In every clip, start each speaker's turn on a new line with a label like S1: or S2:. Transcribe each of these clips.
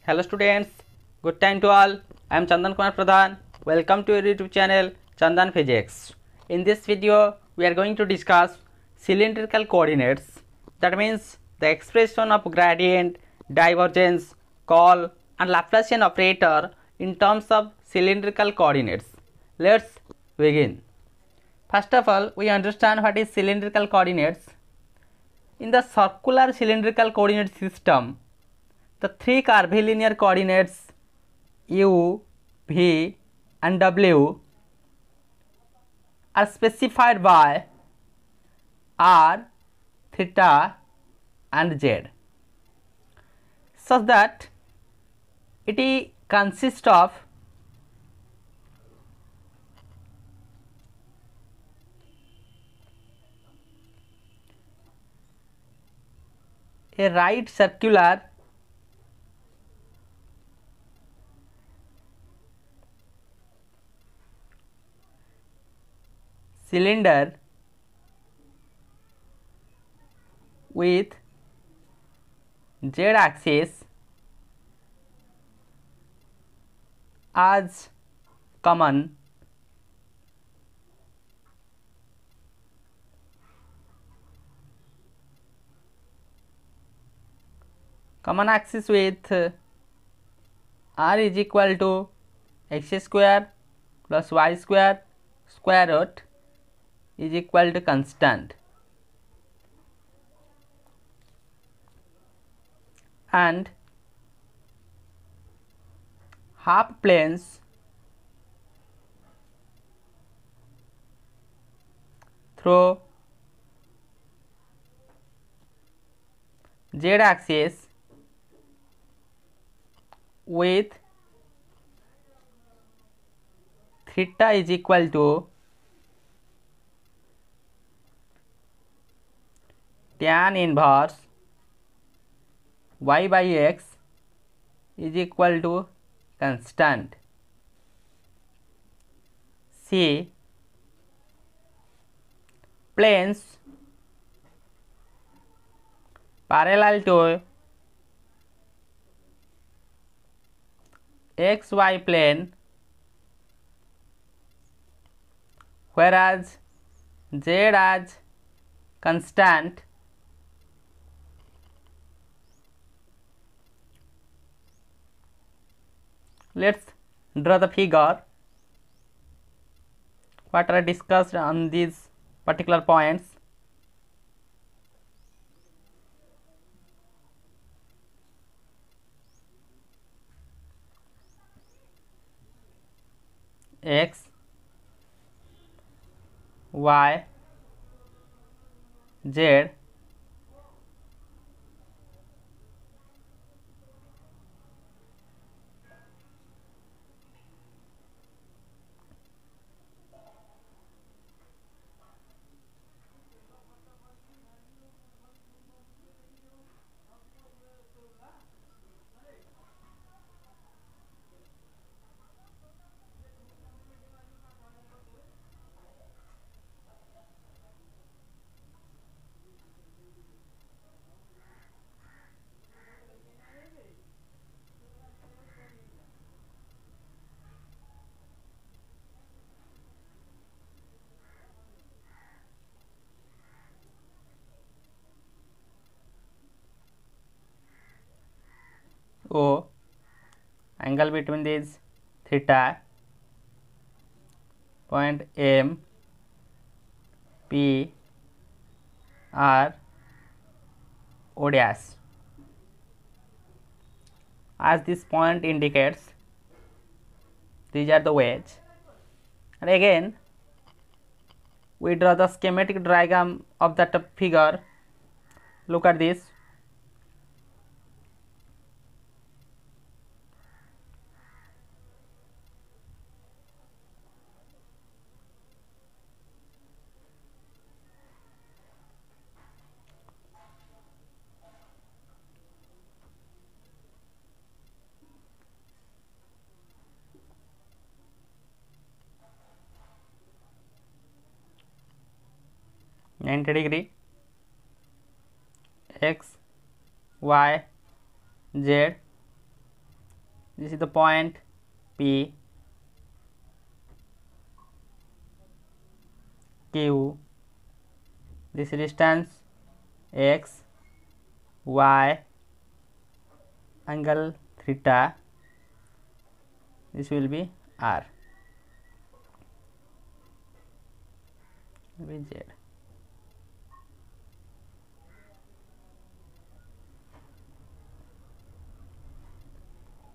S1: Hello students, good time to all. I am Chandan Kumar Pradhan. Welcome to your YouTube channel Chandan Physics. In this video, we are going to discuss cylindrical coordinates. That means the expression of gradient, divergence, curl and Laplacian operator in terms of cylindrical coordinates. Let's begin. First of all, we understand what is cylindrical coordinates. In the circular cylindrical coordinate system, the three curvilinear coordinates u, v and w are specified by r, theta and z, such that it consists of a right circular cylinder with z axis as common axis with r is equal to x square plus y square square root is equal to constant, and half planes through z axis with theta is equal to tan inverse y by x is equal to constant. C. Planes parallel to xy plane, whereas z as constant Let's draw the figure. What are discussed on these particular points. X, Y, Z O, angle between these theta, point M, P, R, O dash. As this point indicates, these are the wedge. And again, we draw the schematic diagram of that figure. Look at this. -90° x, y, z This is the point P, Q, this distance x, y, angle theta, this will be R, will be Z.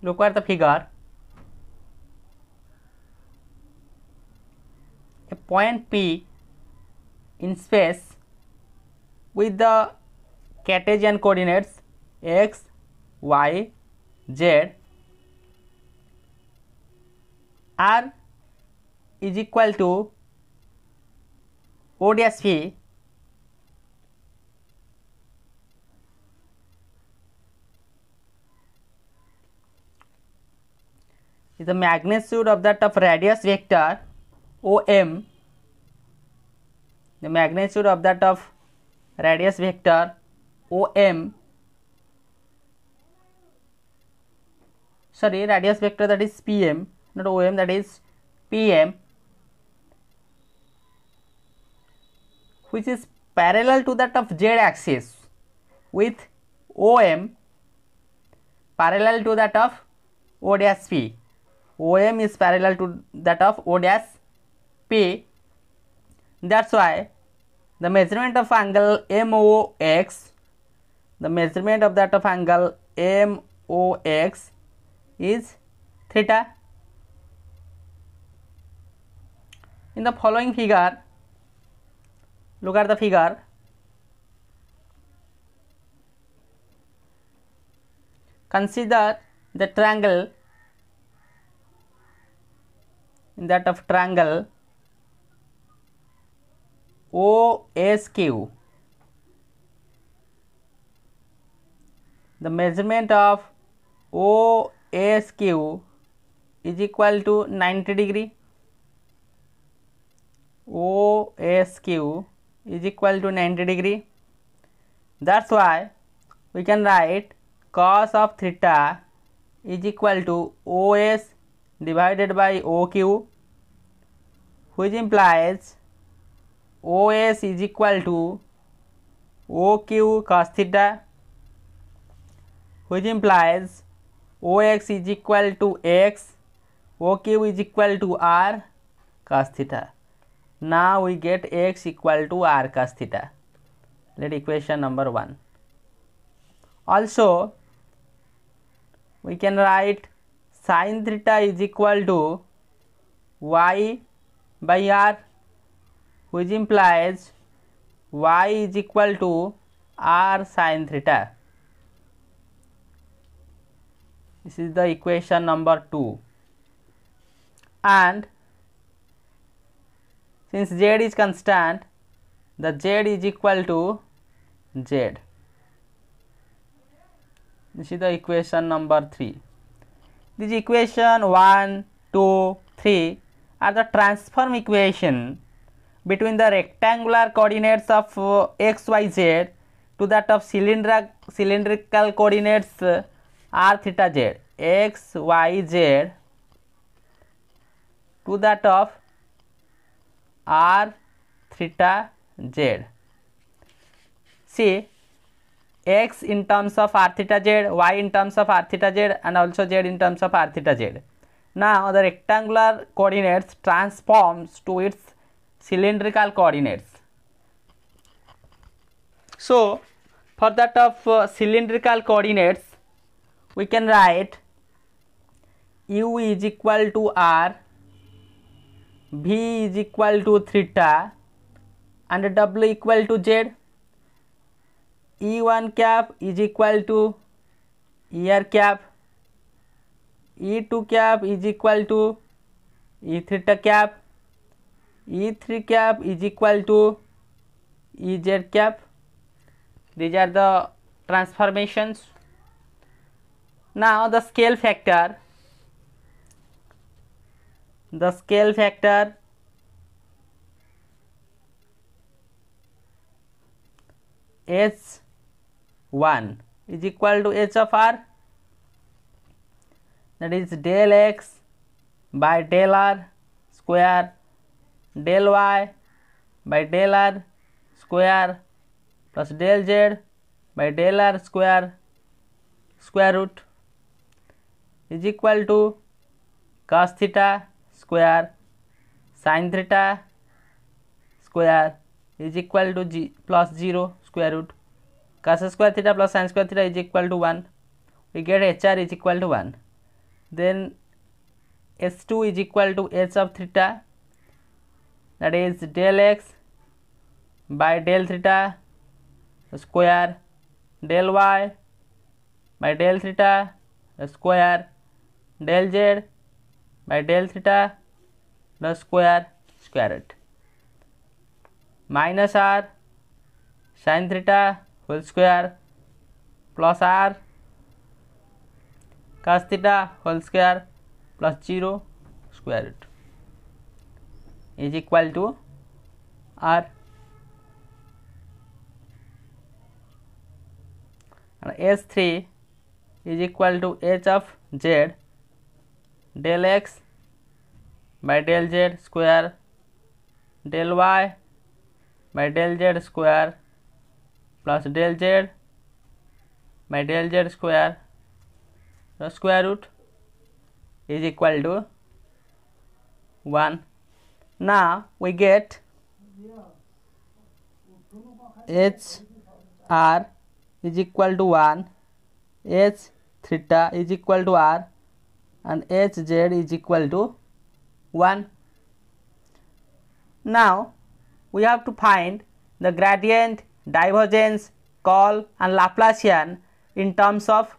S1: Look at the figure. A point P in space with the Cartesian coordinates x, y, z, R is equal to O dash P is the magnitude of that of radius vector OM, the magnitude of that of radius vector OM, sorry, radius vector, that is PM, not OM, that is PM, which is parallel to that of Z axis with OM parallel to that of O dash P. OM is parallel to that of O dash P. That's why the measurement of angle MOX, the measurement of that of angle MOX is theta. In the following figure, look at the figure. Consider the triangle. In that of triangle OSQ, the measurement of OSQ is equal to 90 degree. OSQ is equal to 90 degree. That's why we can write cos of theta is equal to OS divided by OQ, which implies OS is equal to OQ cos theta, which implies OX is equal to X, OQ is equal to R cos theta. Now we get X equal to R cos theta. Let equation number 1. Also, we can write sin theta is equal to Y by R, which implies Y is equal to R sin theta. This is the equation number 2. And since Z is constant, the Z is equal to Z. This is the equation number 3. This equation 1, 2, 3 are the transform equation between the rectangular coordinates of x, y, z to that of cylindrical coordinates r, theta, z. X, y, z to that of r, theta, z. See, x in terms of r theta z, y in terms of r theta z, and also z in terms of r theta z. Now the rectangular coordinates transforms to its cylindrical coordinates. So for that of cylindrical coordinates, we can write u is equal to r, v is equal to theta, and w equal to z. E1 cap is equal to ER cap, E2 cap is equal to E theta cap, E3 cap is equal to EZ cap. These are the transformations. Now the scale factor. The scale factor H1 is equal to H of R. that is del x by del r square del y by del r square plus del z by del r square root is equal to cos theta square sin theta square is equal to plus 0 square root. Cos square theta plus sin square theta is equal to 1. We get HR is equal to 1. Then S2 is equal to h of theta, that is del x by del theta square del y by del theta square del z by del theta square root minus r sin theta whole square plus r cos theta whole square plus 0 square root is equal to r. And S3 is equal to h of z del x by del z square del y by del z square plus del z by del z square the square root is equal to 1. Now we get h r is equal to 1, h theta is equal to r, and h z is equal to 1. Now we have to find the gradient, divergence, curl and Laplacian in terms of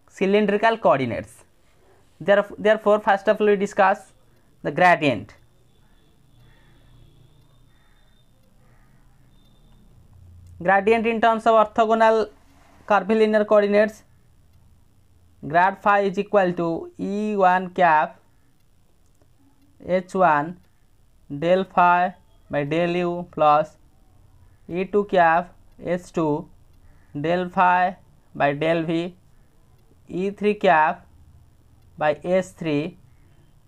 S1: cylindrical coordinates. Therefore, first of all we discuss the gradient. Gradient in terms of orthogonal curvilinear coordinates, grad phi is equal to E1 cap H1 del phi by del u plus E2 cap H2 del phi by del v, E3 cap by S3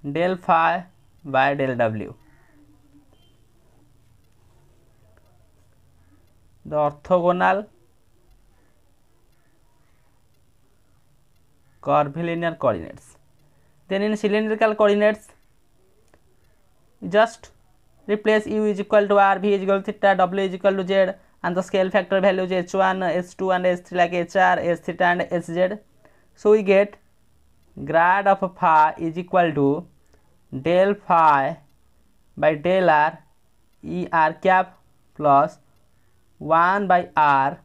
S1: del phi by del w. The orthogonal curvilinear coordinates. Then in cylindrical coordinates, just replace u is equal to r, v is equal to theta, w is equal to z, and the scale factor values h1, h2 and h3 like hr, h theta and hz. So we get grad of phi is equal to del phi by del r E r cap plus 1 by r,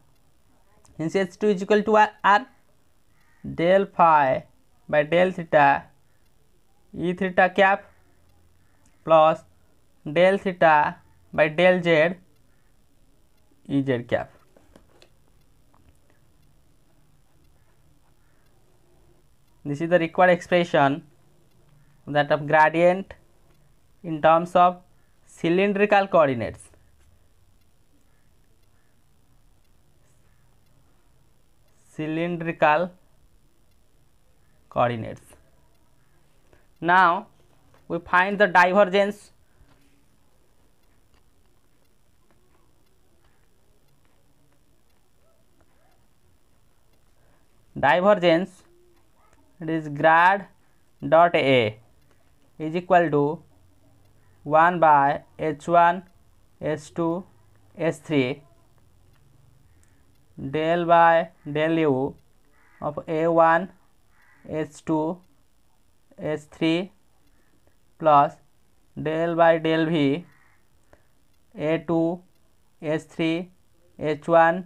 S1: hence h2 is equal to r, del phi by del theta E theta cap plus del theta by del z E z cap. This is the required expression that of gradient in terms of cylindrical coordinates. Cylindrical coordinates. Now we find the divergence. Divergence, it is grad dot a is equal to 1 by h1 h2 h3 del by del u of a1 h2 h3 plus del by del v a2 h3 h1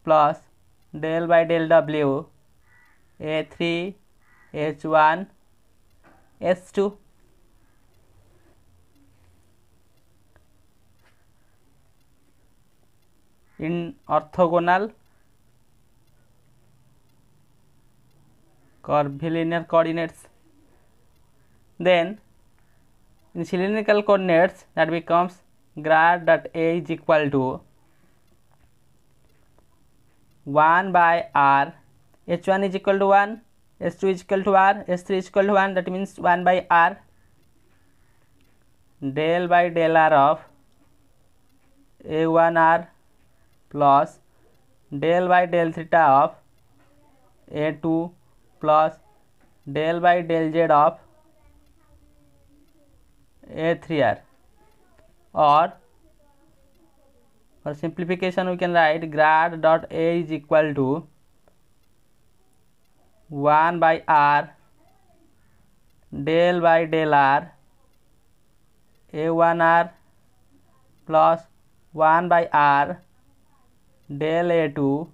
S1: plus del by del w a3 h1 h2. In orthogonal curvilinear coordinates. Then in cylindrical coordinates, that becomes grad dot a is equal to 1 by r, h1 is equal to 1, S2 is equal to R, S3 is equal to 1, that means 1 by R del by del R of A1R plus del by del theta of A2 plus del by del Z of A3R, or for simplification we can write grad dot A is equal to 1 by R del by del R A1R plus 1 by R del A2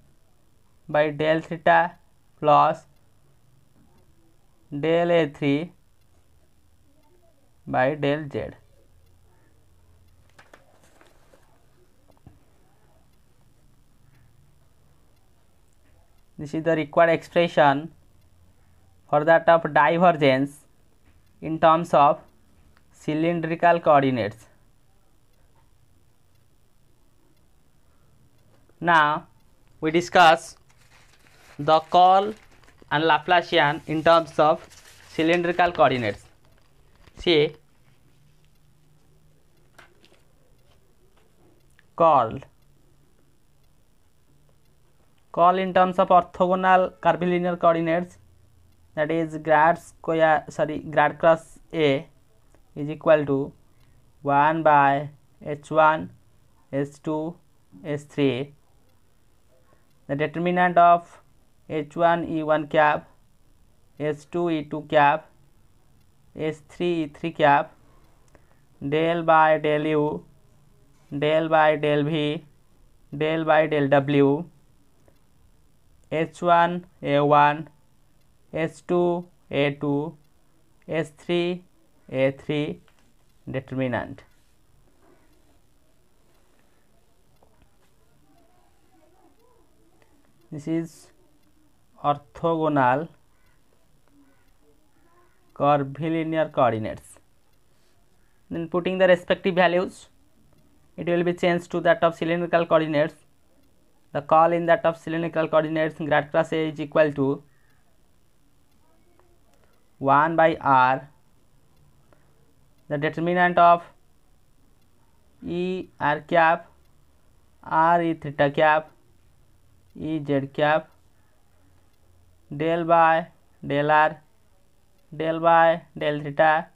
S1: by del theta plus del A3 by del Z. This is the required expression for that of divergence in terms of cylindrical coordinates. Now we discuss the curl and Laplacian in terms of cylindrical coordinates. See, curl in terms of orthogonal curvilinear coordinates, that is grad cross A is equal to 1 by h1 h2 h3. The determinant of h1 e1 cap, h2 e2 cap, h3 e3 cap, del by del u, del by del v, del by del w, h1 a1, h2 a2, h3 a3 determinant. This is orthogonal curvilinear coordinates. Then putting the respective values, it will be changed to that of cylindrical coordinates. The curl in that of cylindrical coordinates, grad cross A is equal to 1 by R. The determinant of E r cap, R e theta cap, E z cap, del by del R, del by del theta,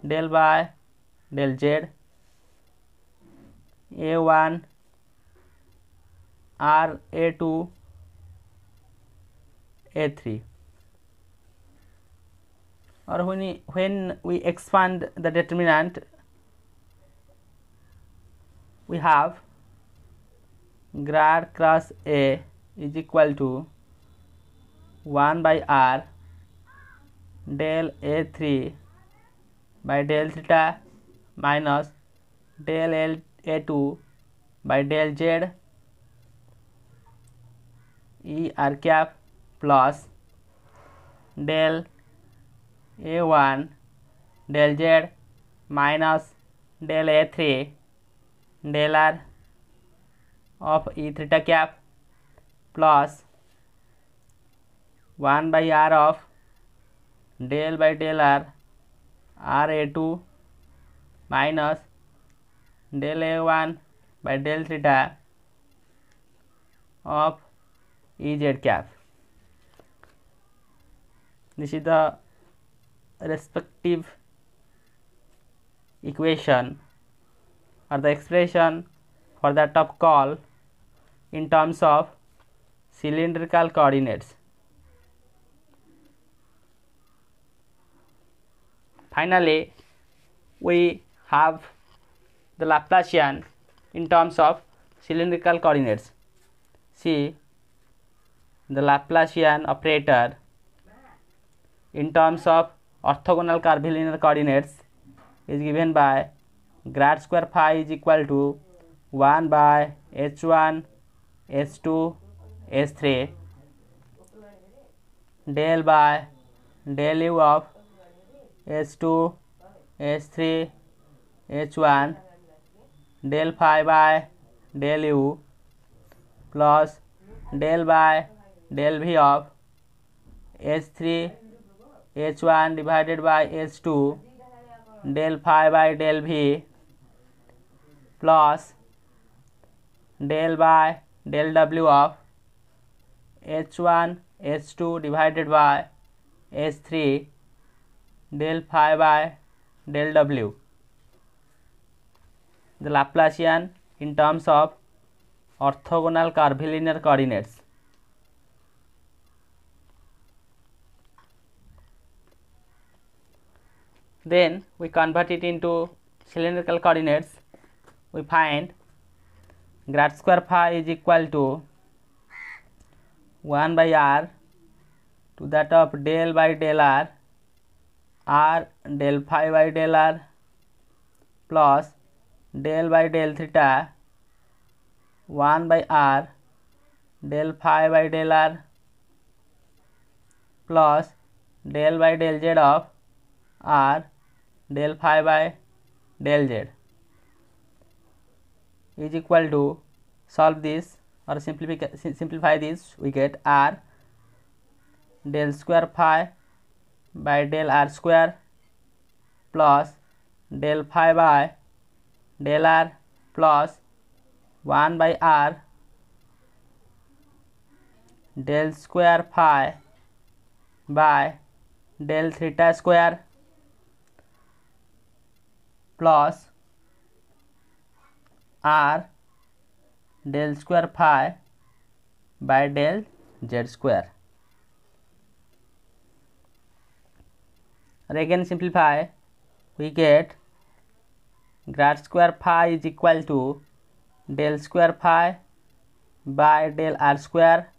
S1: del by del Z, A1 R A2 A3. Or when we expand the determinant, we have grad cross A is equal to 1 by R del A3 by del theta minus del A2 by del Z E r cap plus del A1 del Z minus del A3 del R of E theta cap plus 1 by R of del by del R A2 minus del A1 by del theta of Ez cap. This is the respective equation or the expression for that of curl in terms of cylindrical coordinates. Finally, we have the Laplacian in terms of cylindrical coordinates. See, the Laplacian operator in terms of orthogonal curvilinear coordinates is given by grad square phi is equal to 1 by h1 h2 h3 del by del u of h2 h3 h1 del phi by del u plus del by del v of H3 H1 divided by H2 del phi by del V plus del by del W of H1 H2 divided by H3 del phi by del W, the Laplacian in terms of orthogonal curvilinear coordinates. Then we convert it into cylindrical coordinates. We find grad square phi is equal to 1 by r to that of del by del r, r del phi by del r plus del by del theta 1 by r del phi by del r plus del by del z of r del phi by del z is equal to, solve this or simplify this, we get r del square phi by del r square plus del phi by del r plus 1 by r del square phi by del theta square plus r del square phi by del z square. And again simplify, we get grad square phi is equal to del square phi by del r square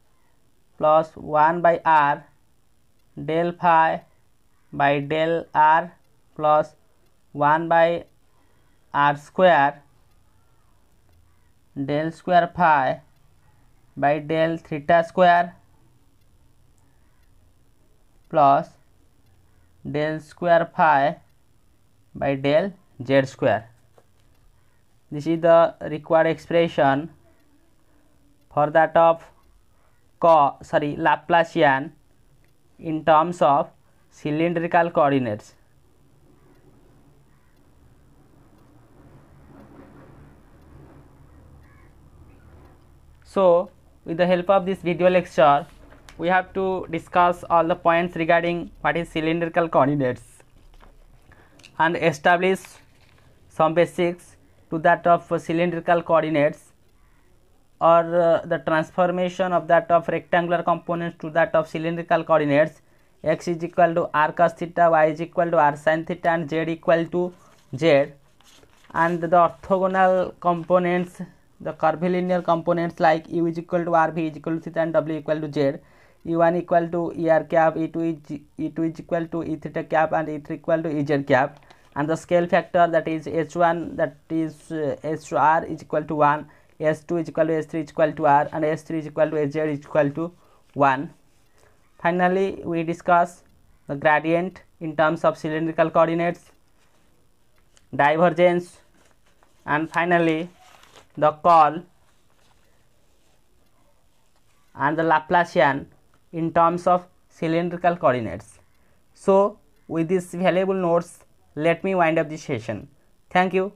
S1: plus 1 by r del phi by del r plus 1 by r square del square phi by del theta square plus del square phi by del z square. This is the required expression for that of Laplacian in terms of cylindrical coordinates. So with the help of this video lecture, we have to discuss all the points regarding what is cylindrical coordinates and establish some basics to that of cylindrical coordinates, or the transformation of that of rectangular components to that of cylindrical coordinates. X is equal to r cos theta, y is equal to r sin theta, and z equal to z, and the orthogonal components, the curvilinear components like u is equal to r, v is equal to theta, and w equal to z. E1 equal to er cap, E2 is equal to e theta cap, and E3 equal to ez cap, and the scale factor, that is h1, that is h2r is equal to 1, s2 is equal to s3 is equal to r, and s3 is equal to sz is equal to 1. Finally, we discuss the gradient in terms of cylindrical coordinates, divergence, and finally the curl and the Laplacian in terms of cylindrical coordinates. So with these valuable notes, let me wind up this session. Thank you.